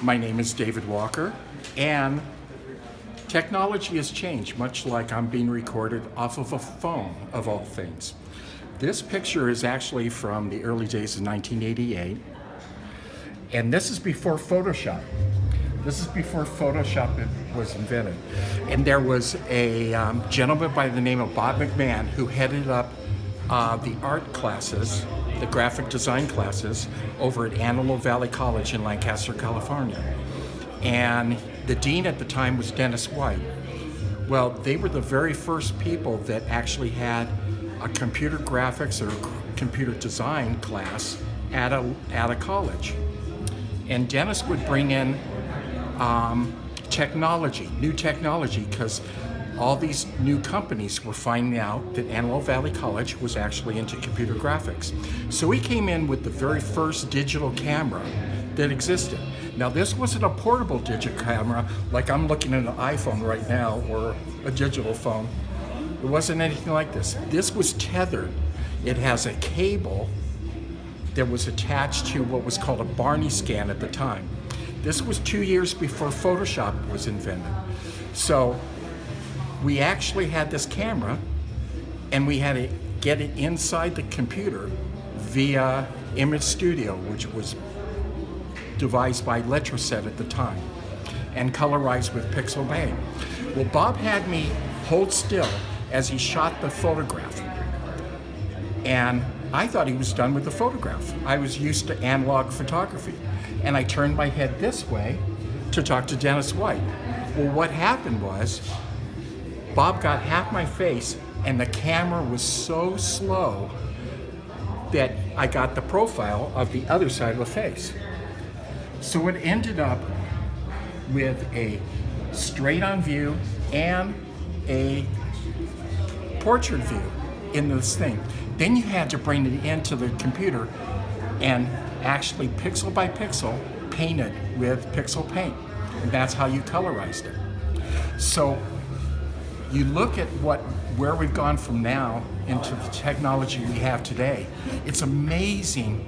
My name is David Walker, and technology has changed, much like I'm being recorded off of a phone, of all things. This picture is actually from the early days of 1988, and this is before Photoshop. This is before Photoshop was invented. And there was a gentleman by the name of Bob McMahon who headed up the art classes, the graphic design classes, over at Antelope Valley College in Lancaster, California. And the dean at the time was Dennis White. Well, they were the very first people that actually had a computer graphics or computer design class at a college. And Dennis would bring in technology, new technology, because all these new companies were finding out that Antelope Valley College was actually into computer graphics. So he came in with the very first digital camera that existed. Now, this wasn't a portable digital camera like I'm looking at an iPhone right now or a digital phone. It wasn't anything like this. This was tethered. It has a cable that was attached to what was called a Barney scan at the time. This was 2 years before Photoshop was invented. So we actually had this camera, and we had to get it inside the computer via Image Studio, which was devised by Letraset at the time, and colorized with pixel paint. Well, Bob had me hold still as he shot the photograph, and I thought he was done with the photograph. I was used to analog photography, and I turned my head this way to talk to Dennis White. Well, what happened was Bob got half my face, and the camera was so slow that I got the profile of the other side of the face. So it ended up with a straight-on view and a portrait view in this thing. Then you had to bring it into the computer and actually pixel by pixel paint it with pixel paint. And that's how you colorized it. So you look at where we've gone from now into the technology we have today. It's amazing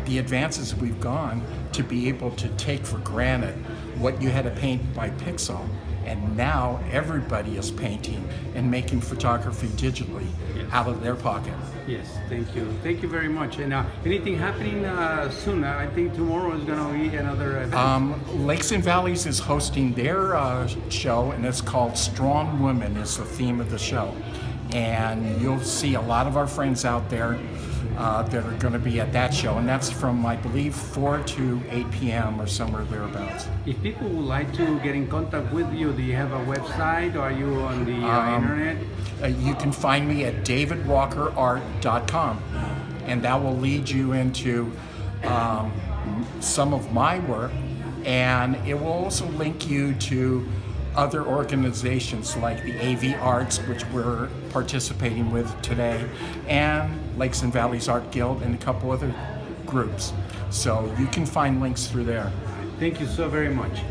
the advances we've gone to be able to take for granted what you had to paint by pixel. And now everybody is painting and making photography digitally out of their pocket. Yes, thank you. Thank you very much. And anything happening soon? I think tomorrow is going to be another event. Lakes and Valleys is hosting their show, and it's called Strong Women is the theme of the show. And you'll see a lot of our friends out there that are going to be at that show, and that's from, I believe, 4 to 8 p.m. or somewhere thereabouts. If people would like to get in contact with you, do you have a website, or are you on the internet? You can find me at davidwalkerart.com, and that will lead you into some of my work, and it will also link you to other organizations like the AV Arts, which we're participating with today, and Lakes and Valleys Art Guild, and a couple other groups. So you can find links through there. Thank you so very much.